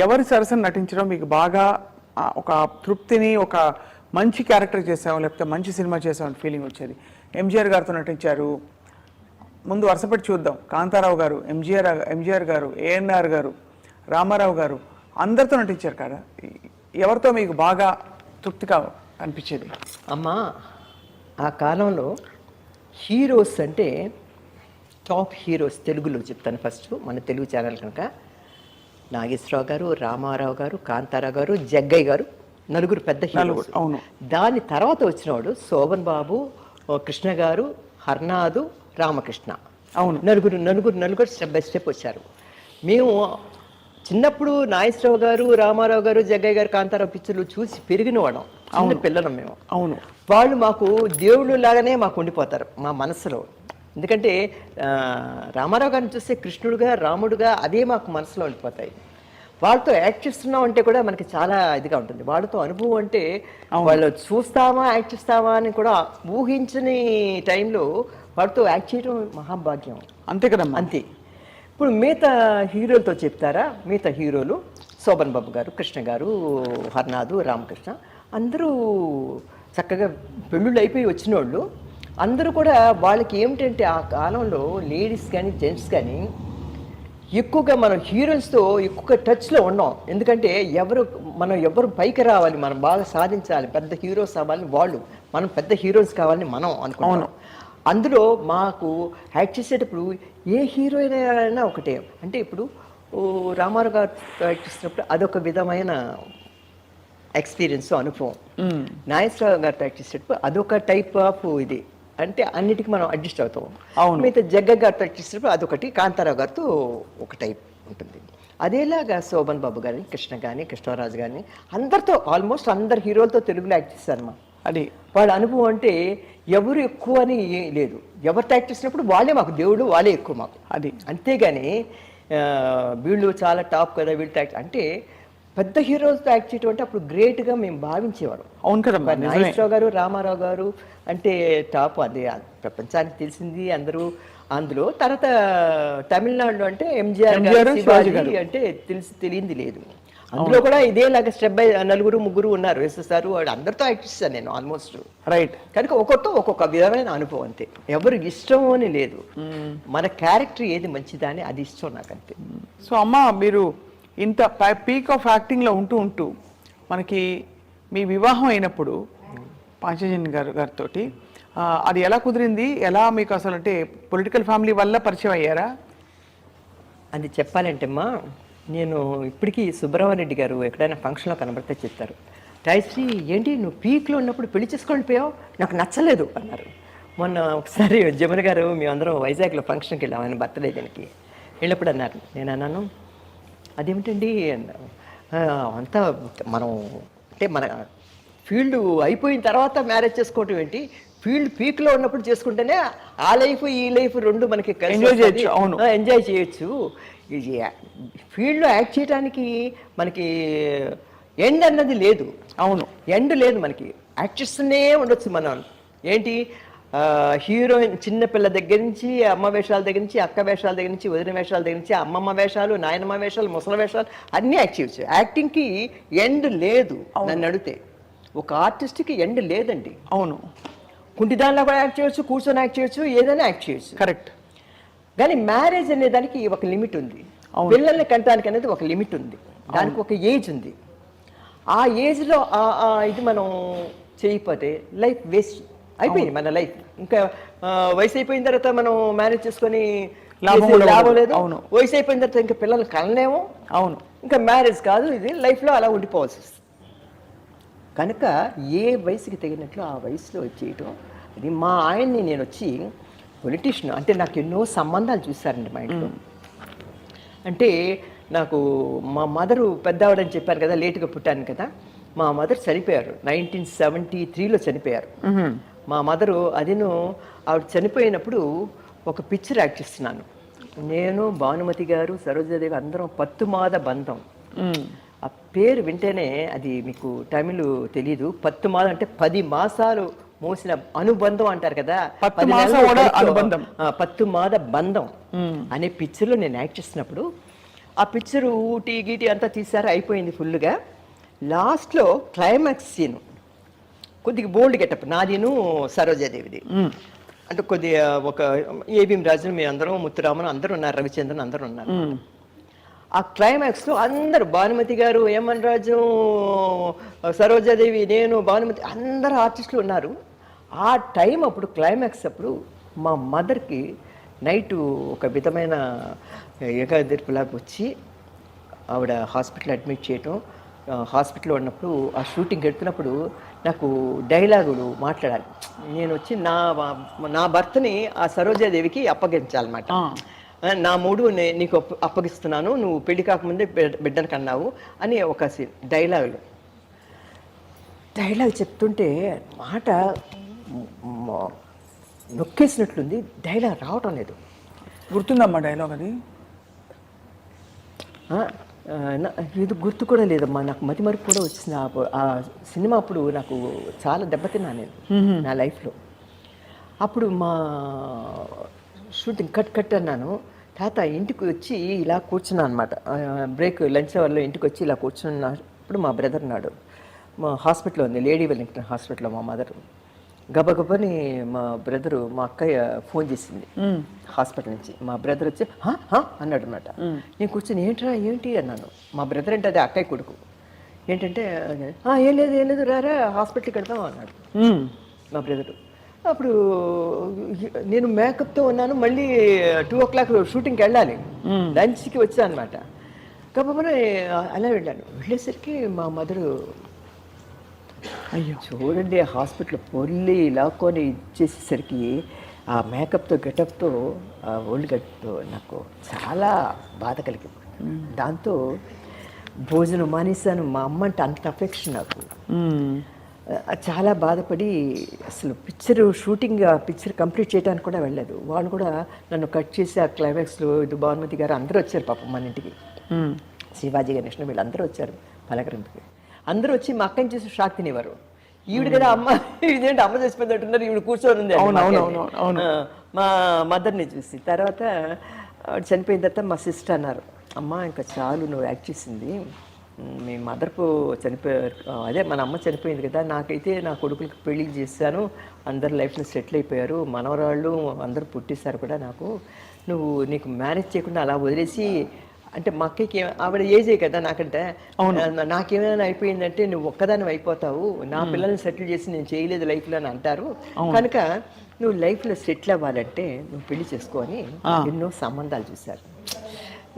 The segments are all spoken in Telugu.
ఎవరి సరసన నటించడం మీకు బాగా ఒక తృప్తిని, ఒక మంచి క్యారెక్టర్ చేసాము లేకపోతే మంచి సినిమా చేసామని ఫీలింగ్ వచ్చేది? ఎంజీఆర్ గారితో నటించారు, ముందు వరుసపెట్టి చూద్దాం. కాంతారావు గారు, ఎంజీఆర్ గారు, ఏఎన్ఆర్ గారు, రామారావు గారు, అందరితో నటించారు కదా. ఎవరితో మీకు బాగా తృప్తిగా అనిపించేది? అమ్మా, ఆ కాలంలో హీరోస్ అంటే టాప్ హీరోస్ తెలుగులో చెప్తాను. ఫస్ట్ మన తెలుగు ఛానల్ కనుక నాగేశ్వరరావు గారు, రామారావు గారు, కాంతారావు గారు, జగ్గయ్య గారు, నలుగురు పెద్ద హీరోస్. అవును. దాని తర్వాత వచ్చినవాడు శోభన్ బాబు, కృష్ణ గారు, హర్నాథు, రామకృష్ణ. అవును. నలుగురు స్టెప్ బై స్టెప్ వచ్చారు. మేము చిన్నప్పుడు నాగేశ్వరరావు గారు, రామారావు గారు, జగ్గయ్య గారు, కాంతారావు పిక్చర్లు చూసి పెరిగిన వాళ్ళం, చిన్న పిల్లలం మేము. అవును. వాళ్ళు మాకు దేవుళ్ళు లాగానే మాకు ఉండిపోతారు మా మనసులో. ఎందుకంటే రామారావు గారిని చూస్తే కృష్ణుడుగా, రాముడుగా అదే మాకు మనసులో ఉండిపోతాయి. వాళ్ళతో యాక్ట్ చేస్తున్నాం అంటే కూడా మనకి చాలా ఇదిగా ఉంటుంది. వాళ్ళతో అనుభవం అంటే వాళ్ళు చూస్తామా, యాక్ట్ చేస్తామా అని కూడా ఊహించని టైంలో వాళ్ళతో యాక్ట్ చేయడం మహాభాగ్యం. అంతే కదమ్మా. అంతే. ఇప్పుడు మిగతా హీరోలతో చెప్తారా? మిగతా హీరోలు శోభన్ బాబు గారు, కృష్ణ గారు, హర్నాథు, రామకృష్ణ అందరూ చక్కగా పెళ్ళిళ్ళు అయిపోయి వచ్చిన వాళ్ళు. అందరూ కూడా వాళ్ళకి ఏమిటంటే ఆ కాలంలో లేడీస్ కానీ జెంట్స్ కానీ ఎక్కువగా మనం హీరోయిన్స్తో ఎక్కువగా టచ్లో ఉన్నాం. ఎందుకంటే మనం ఎవరు పైకి రావాలి, మనం బాగా సాధించాలి, పెద్ద హీరోస్ అవ్వాలని వాళ్ళు, మనం పెద్ద హీరోయిన్స్ కావాలని మనం అనుకున్నాం. అందులో మాకు యాక్ట్ చేసేటప్పుడు ఏ హీరోయిన్ అయినా ఒకటే. అంటే ఇప్పుడు రామారావు గారు యాక్ట్ చేసినప్పుడు అదొక విధమైన ఎక్స్పీరియన్స్, అనుభవం. నాగేశ్వరరావు గారు యాక్ట్ చేసేటప్పుడు అదొక టైప్ ఆఫ్ ఇది. అంటే అన్నిటికీ మనం అడ్జస్ట్ అవుతాం. మిగతా జగ్గయ్య గారితో యాక్ట్ చేసేటప్పుడు అదొకటి, కాంతారావు గారితో ఒక టైప్ ఉంటుంది. అదేలాగా శోభన్ బాబు గారిని, కృష్ణ కానీ, కృష్ణరాజు కానీ అందరితో ఆల్మోస్ట్ అందరు హీరోలతో తెలుగులో యాక్ట్ చేశారమ్మా. అది వాళ్ళ అనుభవం అంటే ఎవరు ఎక్కువ అని లేదు. ఎవరితో యాక్ట్ చేసినప్పుడు వాళ్ళే మాకు దేవుడు, వాళ్ళే ఎక్కువ మాకు. అది అంతేగాని వీళ్ళు చాలా టాప్ కదా, వీళ్ళతో యాక్ట్ అంటే పెద్ద హీరోస్తో యాక్ట్ చేయడం అంటే అప్పుడు గ్రేట్గా మేము భావించేవారు. అవును కదా. నాగేశ్వరరావు గారు, రామారావు గారు అంటే టాప్, అది ప్రపంచానికి తెలిసింది అందరూ. అందులో తర్వాత తమిళనాడులో అంటే ఎంజీఆర్ గారు, శివాజీ అంటే తెలియంది లేదు. అందులో కూడా ఇదేలాగా స్టెప్ బై నలుగురు ముగ్గురు ఉన్నారు. ఎస్ఎస్ఆర్ వాడు అందరితో యాక్ట్ చేశాను నేను ఆల్మోస్ట్. రైట్. కనుక ఒక్కొక్కతో ఒక్కొక్క విధమైన అనుభవం. అంతే, ఎవరికి ఇష్టం అని లేదు. మన క్యారెక్టర్ ఏది మంచిదా అని అది ఇష్టం నాకు, అంతే. సో అమ్మ, మీరు ఇంత పీక్ ఆఫ్ యాక్టింగ్లో ఉంటూ మనకి మీ వివాహం అయినప్పుడు పాంచజన్య గారితో అది ఎలా కుదిరింది? ఎలా మీకు అసలు అంటే పొలిటికల్ ఫ్యామిలీ వల్ల పరిచయం అయ్యారా? అది చెప్పాలంటే అమ్మా, నేను ఇప్పటికీ సుబ్రహ్మణ్యరెడ్డి గారు ఎక్కడైనా ఫంక్షన్లో కనబడితే చెప్తారు, రాయశ్రీ ఏంటి నువ్వు పీక్లో ఉన్నప్పుడు పెళ్లి చేసుకొని పోయావు, నాకు నచ్చలేదు అన్నారు. మొన్న ఒకసారి జమున గారు మేమందరం వైజాగ్లో ఫంక్షన్కి వెళ్ళాం, ఆయన బర్త్డే దానికి వెళ్ళినప్పుడు అన్నారు. నేను అన్నాను, అదేమిటండి అన్నారు. అంతా మనం అంటే మన ఫీల్డ్ అయిపోయిన తర్వాత మ్యారేజ్ చేసుకోవటం ఏంటి, ఫీల్డ్ పీక్లో ఉన్నప్పుడు చేసుకుంటేనే ఆ లైఫ్ ఈ లైఫ్ రెండు మనకి ఎంజాయ్ చేయొచ్చు. ఫీల్డ్లో యాక్ట్ చేయడానికి మనకి ఎండ్ అన్నది లేదు. అవును, ఎండ్ లేదు మనకి, యాక్ట్ చేస్తూనే ఉండొచ్చు మనం. ఏంటి హీరోయిన్ చిన్నపిల్ల దగ్గర నుంచి, అమ్మ వేషాల దగ్గర నుంచి, అక్క వేషాల దగ్గర నుంచి, వదిన వేషాల దగ్గర నుంచి, అమ్మమ్మ వేషాలు, నాయనమ్మ వేషాలు, ముసలి వేషాలు అన్నీ యాక్ట్ చేయొచ్చు. యాక్టింగ్కి ఎండ్ లేదు. నన్ను అడిగితే ఒక ఆర్టిస్ట్కి ఎండ్ లేదండి. అవును, కుంటిదానిలో కూడా యాక్ట్ చేయొచ్చు, కూర్చొని యాక్ట్ చేయొచ్చు, ఏదైనా యాక్ట్ చేయొచ్చు. కరెక్ట్. కానీ మ్యారేజ్ అనే దానికి ఒక లిమిట్ ఉంది. పిల్లల్ని కంటానికి అనేది ఒక లిమిట్ ఉంది, దానికి ఒక ఏజ్ ఉంది. ఆ ఏజ్లో ఇది మనం చేయకపోతే లైఫ్ వేస్ట్ అయిపోయింది మన లైఫ్. ఇంకా వయసు అయిపోయిన తర్వాత మనం మ్యారేజ్ చేసుకొని లాభం లేదు. వయసు అయిపోయిన తర్వాత ఇంకా పిల్లలు కనలేము. అవును, ఇంకా మ్యారేజ్ కాదు, ఇది లైఫ్లో అలా ఉండిపోవాల్సి వస్తుంది. కనుక ఏ వయసుకి తగినట్లు ఆ వయసులో వచ్చేయటం. అది మా ఆయన్ని నేను వచ్చి పొలిటీషియన్ అంటే నాకు ఎన్నో సంబంధాలు చూశారండి మా ఇంట్లో. అంటే నాకు మా మదరు పెద్దవాడని చెప్పారు కదా, లేటుగా పుట్టాను కదా. మా మదర్ చనిపోయారు 1973లో చనిపోయారు. మా మదరు ఆవిడ చనిపోయినప్పుడు ఒక పిక్చర్ యాక్ట్ చేస్తున్నాను నేను, భానుమతి గారు, సరోజాదేవి అందరం, పత్తుమాద బంధం. ఆ పేరు వింటేనే అది మీకు తమిళ్ తెలీదు. పత్తుమాద అంటే 10 మాసాలు మోసిన అనుబంధం అంటారు కదా, పత్తుమాద బంధం అనే పిక్చర్లో నేను యాక్ట్ చేసినప్పుడు ఆ పిక్చరు ఊటీ గీటీ అంతా తీశారు, అయిపోయింది ఫుల్గా. లాస్ట్లో క్లైమాక్స్ సీన్ కొద్దిగా బోల్డ్ గెటప్ నాదిను సరోజాదేవిది. అంటే కొద్దిగా ఒక ఏబిఎం రాజు మీ అందరం, ముత్తురామన్ అందరూ ఉన్నారు, రవిచంద్రన్ అందరూ ఉన్నారు. ఆ క్లైమాక్స్లో అందరూ భానుమతి గారు, ఏమన్ రాజు, సరోజాదేవి, నేను, భానుమతి అందరు ఆర్టిస్టులు ఉన్నారు. ఆ టైం అప్పుడు క్లైమాక్స్ అప్పుడు మా మదర్కి నైటు ఒక విధమైన ఏకాదిర్పులాగా వచ్చి ఆవిడ హాస్పిటల్ అడ్మిట్ చేయటం. హాస్పిటల్లో ఉన్నప్పుడు ఆ షూటింగ్ ఎడుతున్నప్పుడు నాకు డైలాగులు మాట్లాడాలి. నేను వచ్చి నా భర్తని ఆ సరోజాదేవికి అప్పగించాలన్నమాట. నా మూడు నీకు అప్పగిస్తున్నాను, నువ్వు పెళ్లి కాకముందే బిడ్డను కన్నావు అని ఒక డైలాగ్ చెప్తుంటే మాట నొక్కేసినట్లుంది, డైలాగ్ రావటం లేదు. గుర్తుందమ్మా డైలాగ్ అది? ఇది గుర్తు కూడా లేదమ్మా, నాకు మతిమరుపు కూడా వచ్చింది. ఆ సినిమా అప్పుడు నాకు చాలా దెబ్బతిన్నా నేను నా లైఫ్లో. అప్పుడు మా షూటింగ్ కట్ అన్నాను. తాత ఇంటికి వచ్చి ఇలా కూర్చున్నాను అనమాట, బ్రేక్ లంచ్ అవర్లో ఇంటికి వచ్చి ఇలా కూర్చున్నప్పుడు మా బ్రదర్ ఉన్నాడు. మా హాస్పిటల్లో ఉంది, లేడీ వెల్లింగ్టన్ హాస్పిటల్లో మా మదర్. గబగబని మా బ్రదరు, మా అక్కయ్య ఫోన్ చేసింది హాస్పిటల్ నుంచి. మా బ్రదర్ వచ్చి అన్నాడు అనమాట. నేను కూర్చొని ఏంటి అన్నాను. మా బ్రదర్ అంటే అదే అక్కయ్య కొడుకు. ఏంటంటే ఏం లేదు రారా హాస్పిటల్కి వెళ్దాం అన్నాడు మా బ్రదరు. అప్పుడు నేను మేకప్తో ఉన్నాను, మళ్ళీ 2 o'clock షూటింగ్కి వెళ్ళాలి, లంచ్కి వచ్చాను అనమాట. గబగబని అలా వెళ్ళేసరికి మా మదరు, అయ్యో చూడండి హాస్పిటల్ పొల్లి లాక్కొని ఇచ్చేసేసరికి ఆ మేకప్తో గెటప్తో ఆ ఓల్డ్ గెటప్తో నాకు చాలా బాధ కలిగింది. దాంతో భోజనం మానేశాను. మా అమ్మ అంటే అంత అఫెక్షన్ నాకు. చాలా బాధపడి అసలు పిక్చర్ కంప్లీట్ చేయడానికి కూడా వెళ్ళలేదు. వాళ్ళు కూడా నన్ను కట్ చేసి ఆ క్లైమాక్స్లో ఇది భానుమతి గారు అందరూ వచ్చారు పాపం మన ఇంటికి. శివాజీ గణేష్ణ వీళ్ళందరూ వచ్చారు పలకరింపుకి. అందరూ వచ్చి మా అక్కని చూసి షాక్ తినేవారు. ఈవిడ కదా అమ్మ, ఇదేంటి అమ్మ చచ్చిపోయినట్టున్నారు, ఈవిడ కూర్చొని ఉంది మా మదర్ని చూసి. తర్వాత చనిపోయిన తర్వాత మా సిస్టర్ అన్నారు, అమ్మ ఇంకా చాలు నువ్వు యాక్ట్ చేసింది, మీ మదర్కు చనిపోయారు, అదే మన అమ్మ చనిపోయింది కదా, నాకైతే నా కొడుకులకి పెళ్లి చేశాను, అందరు లైఫ్లో సెటిల్ అయిపోయారు, మనవరాళ్ళు అందరూ పుట్టేశారు కూడా, నీకు మ్యారేజ్ చేయకుండా అలా వదిలేసి, అంటే మా అక్కకి ఆవిడ ఏజే కదా నాకంటే, నాకేమైనా అయిపోయిందంటే నువ్వు ఒక్కదాన్ని అయిపోతావు, నా పిల్లల్ని సెటిల్ చేసి నేను చేయలేదు లైఫ్లో అని అంటారు, కనుక నువ్వు లైఫ్లో సెటిల్ అవ్వాలంటే నువ్వు పెళ్లి చేసుకొని ఎన్నో సంబంధాలు చూశారు.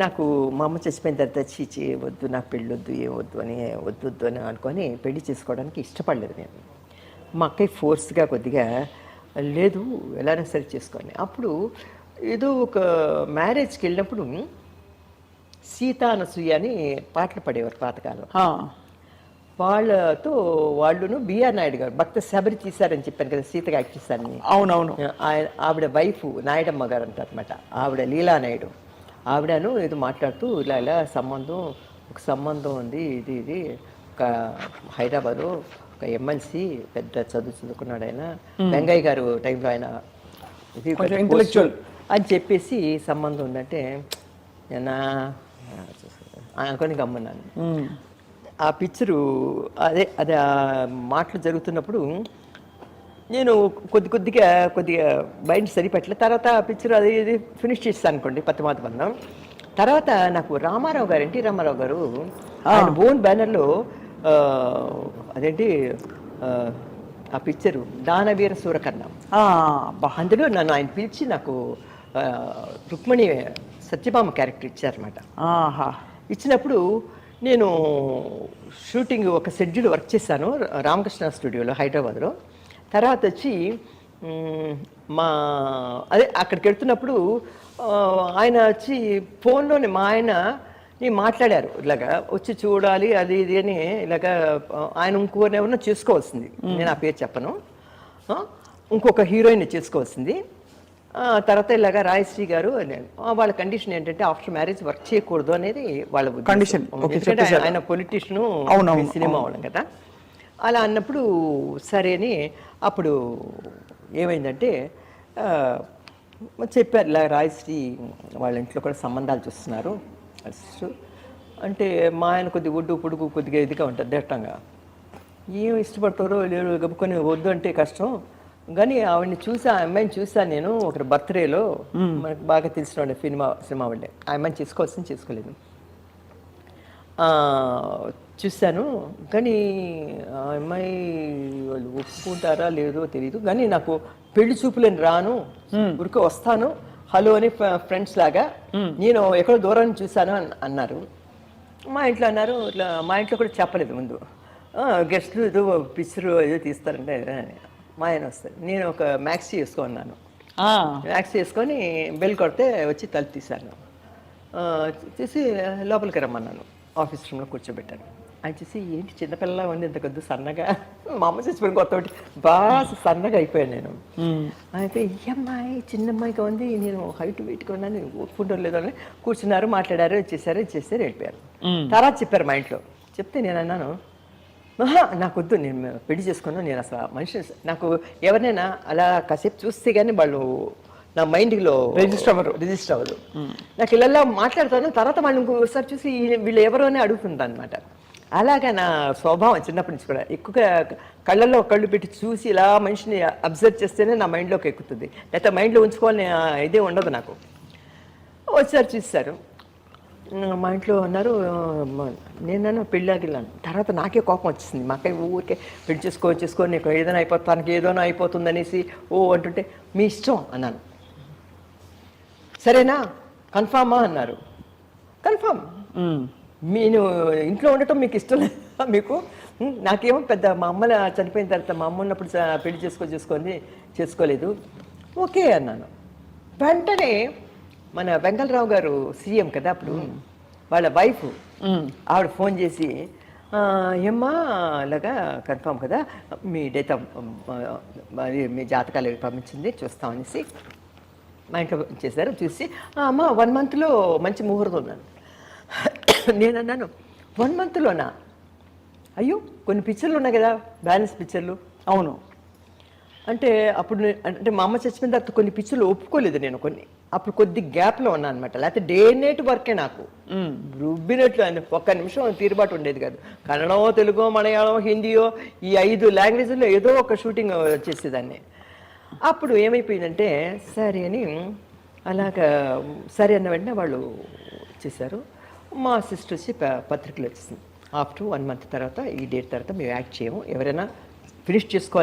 నాకు మా అమ్మ చచ్చిపోయిన తర్వాత చీచి వద్దు, నాకు పెళ్ళి వద్దు, ఏం వద్దు అని అనుకొని పెళ్లి చేసుకోవడానికి ఇష్టపడలేదు నేను. మా అక్కయ్య ఫోర్స్గా కొద్దిగా లేదు ఎలానే సరి చేసుకొని, అప్పుడు ఏదో ఒక మ్యారేజ్కి వెళ్ళినప్పుడు సీతా అనసూయ అని పాటలు పడేవారు పాతకాలం. వాళ్ళును బిఆర్ నాయుడు గారు భక్త శబరి తీశారని చెప్పాను కదా, సీతగా యాక్ట్ చేశారని. అవునవును. ఆవిడ వైఫ్ నాయుడమ్మ గారు అంటారు అనమాట, ఆవిడ లీలా నాయుడు. ఆవిడను ఏదో మాట్లాడుతూ ఇలా సంబంధం ఉంది, ఇది ఒక హైదరాబాదు ఒక ఎమ్మెల్సీ పెద్ద చదువుకున్నాడు ఆయన, వెంగయ్య గారు టైంలో ఆయన ఇది ఇంటెలెక్చువల్ అని చెప్పేసి సంబంధం ఉందంటే నేను అనుకొని గమ్మన్నాను. ఆ పిక్చరు అదే ఆ మాటలు జరుగుతున్నప్పుడు నేను కొద్దిగా మైండ్ సరిపెట్టలేదు. తర్వాత ఆ పిక్చర్ అది ఫినిష్ చేస్తాను అనుకోండి, పతిమాత బంధం. తర్వాత నాకు ఎన్టీ రామారావు గారు ఆయన బోన్ బ్యానర్లో ఆ పిక్చరు దానవీర సూరకర్ణం, అందులో నన్ను ఆయన పిలిచి నాకు రుక్మిణి సత్యభామ క్యారెక్టర్ ఇచ్చారన్నమాట. ఇచ్చినప్పుడు నేను షూటింగ్ ఒక షెడ్యూల్ వర్క్ చేశాను రామకృష్ణ స్టూడియోలో హైదరాబాద్లో. తర్వాత వచ్చి అక్కడికి వెళ్తున్నప్పుడు ఆయన వచ్చి ఫోన్లోనే మా ఆయనని మాట్లాడారు, ఇలాగా వచ్చి చూడాలి అది ఇది అని, ఇలాగా ఆయన ఇంకోనెవరినో చేసుకోవాల్సింది, నేను ఆ పేరు చెప్పను, ఇంకొక హీరోయిన్ చేసుకోవాల్సింది. తర్వాత ఇలాగా రాయశ్రీ గారు వాళ్ళ కండిషన్ ఏంటంటే ఆఫ్టర్ మ్యారేజ్ వర్క్ చేయకూడదు అనేది వాళ్ళ కండిషన్. ఎందుకంటే ఆయన పొలిటీషియను, సినిమా వాళ్ళం కదా. అలా అన్నప్పుడు సరే అని అప్పుడు ఏమైందంటే చెప్పారు ఇలా రాయశ్రీ వాళ్ళ ఇంట్లో కూడా సంబంధాలు చూస్తున్నారు, సిస్టర్. అంటే మా ఆయన కొద్దిగా ఒడ్డు పొడుగు కొద్దిగా ఇదిగా ఉంటుంది దట్టంగా. ఏం ఇష్టపడతారో లేరు గబుకొని వద్దు అంటే కష్టం. కానీ ఆవిడని చూసా, ఆ అమ్మాయిని చూసాను నేను ఒకటి బర్త్డేలో. మనకు బాగా తెలిసిన వాళ్ళే సినిమా వాళ్ళే. ఆ అమ్మాయిని చేసుకోలేదు. చూశాను కానీ ఆ అమ్మాయి వాళ్ళు ఒప్పుకుంటారా లేదో తెలియదు. కానీ నాకు పెళ్లి చూపులని రాను, ఊరికే వస్తాను హలో అని ఫ్రెండ్స్ లాగా. నేను ఎక్కడో దూరాన్ని చూశాను అన్నారు. మా ఇంట్లో అన్నారు ఇట్లా. మా ఇంట్లో కూడా చెప్పలేదు ముందు. గెస్ట్లు ఏదో పిక్చర్ ఏదో తీస్తారంటే మా ఆయన వస్తారు. నేను ఒక మ్యాక్సీ వేసుకున్నాను. మ్యాక్సీ వేసుకొని బెల్ కొడితే వచ్చి తలుపు తీశాను. తీసి లోపలికి రమ్మన్నాను. ఆఫీస్ రూమ్లో కూర్చోబెట్టాను. ఆయన చూసి ఏంటి చిన్నపిల్లలా ఉంది ఇంత కొద్ది సన్నగా. మా అమ్మ చచ్చిపోయిన కొత్త బాగా సన్నగా అయిపోయాను నేను. అయితే ఈ అమ్మాయి చిన్న అమ్మాయిగా ఉంది, నేను హైట్ వెయిట్గా ఉన్నాను, ఒప్పుకుంటారు లేదో అని కూర్చున్నారు, మాట్లాడారు, ఇచ్చేసారు వెళ్ళిపోయారు. తర్వాత చెప్పారు మా ఇంట్లో. చెప్తే నేను అన్నాను నాకు వద్దు, నేను పెళ్లి చేసుకున్నాను, నేను అసలు మనిషి నాకు ఎవరినైనా అలా కాసేపు చూస్తే కానీ వాళ్ళు నా మైండ్లో రిజిస్టర్ అవ్వదు. నాకు ఇలా మాట్లాడతాను, తర్వాత వాళ్ళు ఇంకోసారి చూసి వీళ్ళు ఎవరో అని అడుగుతుంటాను అనమాట. అలాగా నా స్వభావం చిన్నప్పటి నుంచి కూడా. ఎక్కువగా కళ్ళల్లో కళ్ళు పెట్టి చూసి ఇలా మనిషిని అబ్జర్వ్ చేస్తేనే నా మైండ్లోకి ఎక్కుతుంది, లేకపోతే మైండ్లో ఉంచుకోవాలని ఇదే ఉండదు నాకు. వచ్చారు చూస్తారు. మా ఇంట్లో అన్నారు, నేనన్నా పెళ్ళాగిలాను. తర్వాత నాకే కోపం వచ్చేసింది. మా అక్కయ్య ఊరికే పెళ్లి చేసుకో నీకు ఏదైనా అయిపోతానికి ఏదైనా అయిపోతుంది అనేసి అంటుంటే మీ ఇష్టం అన్నాను. సరేనా కన్ఫామా అన్నారు. కన్ఫామ్. నేను ఇంట్లో ఉండటం మీకు ఇష్టం లేదా మీకు? నాకేమో పెద్ద మా అమ్మ చనిపోయిన తర్వాత మా అమ్మ ఉన్నప్పుడు పెళ్లి చేసుకోలేదు. ఓకే అన్నాను. వెంటనే మన వెంగళరావు గారు సీఎం కదా అప్పుడు, వాళ్ళ వైఫ్ ఆవిడ ఫోన్ చేసి ఏమ్మా అలాగా కన్ఫామ్ కదా, మీ డేట్ మీ జాతకాలు పంపించింది చూస్తామనేసి మా ఇంట్లో చేశారు. చూసి అమ్మ 1 monthలో మంచి ముహూర్తం ఉన్నాను. నేను అన్నాను 1 monthలోనా? అయ్యో కొన్ని పిక్చర్లు ఉన్నాయి కదా బ్యాలెన్స్ పిక్చర్లు. అవును అంటే అప్పుడు అంటే మా అమ్మ చచ్చిపోయిన తర్వాత కొన్ని పిక్చర్లు ఒప్పుకోలేదు నేను కొన్ని. అప్పుడు కొద్ది గ్యాప్లో ఉన్నాను అనమాట. లేకపోతే డే నైట్ వర్కే నాకు రుబ్బినట్లు. ఒక్క నిమిషం తీరుబాటు ఉండేది కాదు. కన్నడమో, తెలుగో, మలయాళం, హిందీయో ఈ 5 లాంగ్వేజ్లో ఏదో ఒక షూటింగ్ చేసేదాన్ని. అప్పుడు ఏమైపోయిందంటే సరే అని అలాగా సరే అన్న వెంటనే వాళ్ళు చేశారు. మా సిస్టర్ వచ్చి పత్రికలు వచ్చింది, ఆఫ్టర్ 1 month తర్వాత ఈ డేట్ తర్వాత మేము యాక్ట్ చేయము, ఎవరైనా ఫినిష్ చేసుకోవాలి